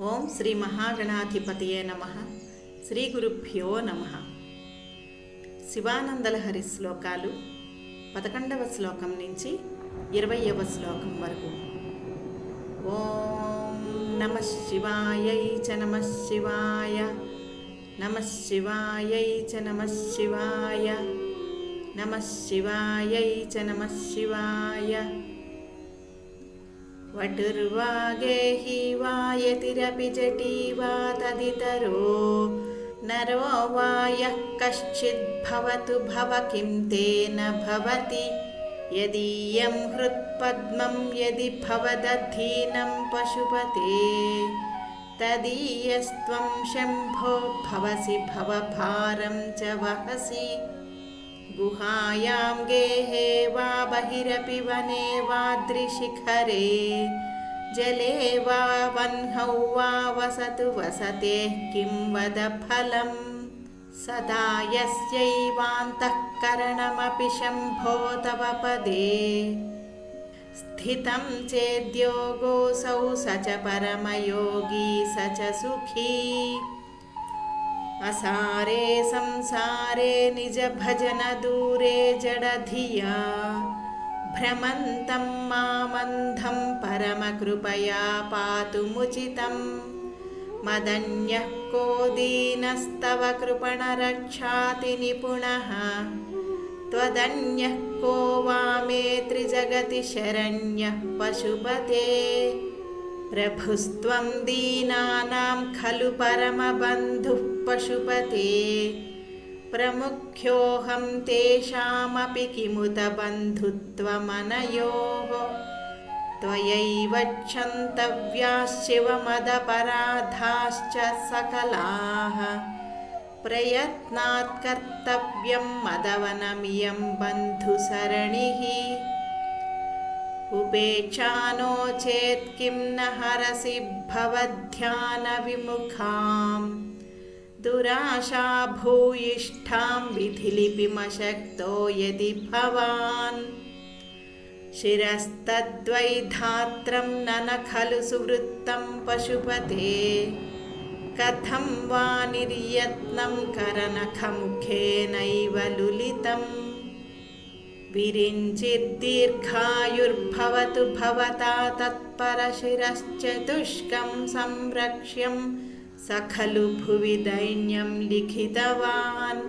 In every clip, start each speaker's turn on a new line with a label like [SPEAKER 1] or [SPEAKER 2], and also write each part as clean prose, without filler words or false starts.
[SPEAKER 1] ఓం శ్రీ మహాగణాధిపతియే నమః. శ్రీ గురుభ్యో నమః. శివానందలహరి శ్లోకాలు 11వ శ్లోకం నుంచి 20వ శ్లోకం వరకు. ఓం నమః శివాయై చ నమః శివాయ, నమః శివాయై చ నమః శివాయ, నమః శివాయై చ నమః శివాయ. వటుర్వాగేహి వా యతిరపి జటీ వా తదితరో నరో వా యః కశ్చిద్భవతు భవ కిం తేన భవతి యదీయం హృత్పద్మం యది భవదధీనం పశుపతే తదీయస్త్వం శంభో భవసి భవభారం చ వహసి గుహాయాం గేహే వా బహిరపి వనే వాద్రిశిఖరే జలే వా వన్హౌ వా వసతు వసతేః కిం వద ఫలం సదా యస్యైవాంతఃకరణమపి శంభో తవ పదే స్థితం చేద్యోగోऽసౌ స చ పరమయోగి స చ సుఖీ అసారే సంసారే నిజ భజన దూరే జడధియా భ్రమంతం మామంధం పరమకృపయా పాతుముచితం మదన్యః కో దీనస్తవ కృపణరక్షాతి నిపుణః త్వదన్యః కో వా మే త్రిజగతి శరణ్యః పశుపతే ప్రభుస్త్వం దీనానాం ఖలు పరమబంధుః పశుపతే ప్రముఖ్యోహం తేషామపి కిముత బంధుత్వమనయోః త్వయైవ క్షంతవ్యాః శివమదపరాధాశ్చ సకలాః ప్రయత్నాత్ కర్తవ్యం మదవనమియం బంధుసరణిః ఉపేక్షానో చేత్ కిం న హరసి భవధ్యాన విముఖాం దురాశా భూయిష్ఠాం విధిలిపిమశక్తో యది భవాన్ శిరస్తద్వైధాత్రం నన ఖలు సువృత్తం పశుపతే కథం వా నిర్యత్నం కరనఖముఖేనైవ లులితం విరించిద్దీర్ఘాయుర్భవతు భవతా తత్పరశిరశ్చతుష్కం సంరక్ష్యం సఖలు భువి దైన్యం లిఖితవాన్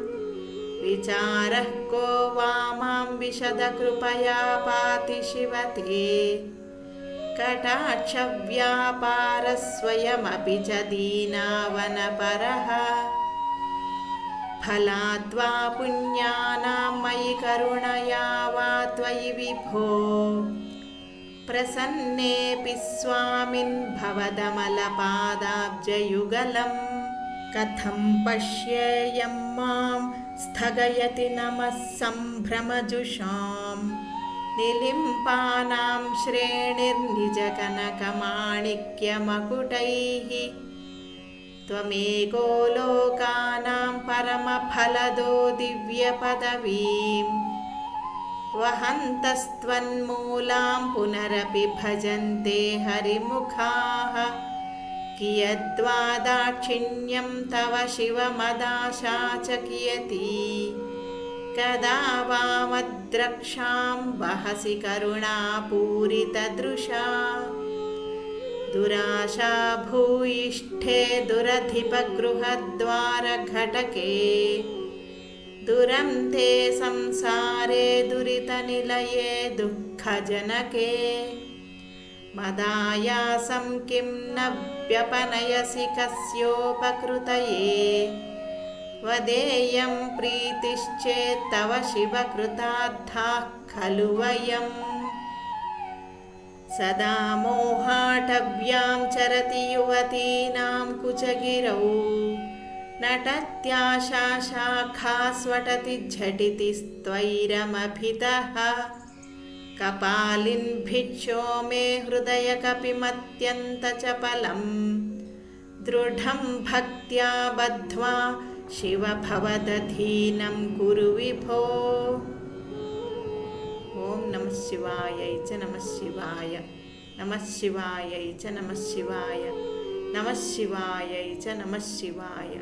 [SPEAKER 1] విచారః కో వా మాం విశద కృపయా పాతి శివతే కటాక్షవ్యాపారः స్వయమపి చ దీనావనపరః ఫలాద్వా పుణ్యానాం మయి కరుణయా వా త్వయి విభో ప్రసన్నేపి స్వామిన్ భవదమలపాదాబ్జయుగలం కథం పశ్యేయం మాం స్థగయతి నమః సంభ్రమజుషాం నిలింపానాం శ్రేణిర్నిజకనకమాణిక్యమకుటైః త్వమేకో లోకానాం పరమఫలదో దివ్యపదవీం వహन्तస్త్వన్మూలాం పునరపి భజన్తే హరిముఖాః కియద్వా దాక్షిణ్యం తవ శివమదాశా చ కియతి కదా వా మద్రక్షాం వహసి కరుణాపూరితదృశా దురాశా భూయిష్ఠే దురధిపగృహద్వారఘటకే దురంతే సంసారే దురితనిలయే దుఃఖజనకే మదాయాసం కిం న వ్యపనయసి కస్యోపకృతయే వదేయం ప్రీతిశ్చేత్తవ శివకృతార్థాః ఖలు వయం సదా మోహాటవ్యాం చరతి యువతీనాం కుచగిరౌ నటత్యాశా శాఖా స్వటతి ఝటితి స్త్వైరమభితః కపాలిన్ భిక్షో మే హృదయ కపిమత్యంత చపలం దృఢం భక్త్యా బద్ధ్వా శివ భవదధీనం కురు విభో. ఓం నమః శివాయ చ నమః శివాయ, నమః శివాయ చ నమః శివాయ, నమః శివాయై చ నమః శివాయ.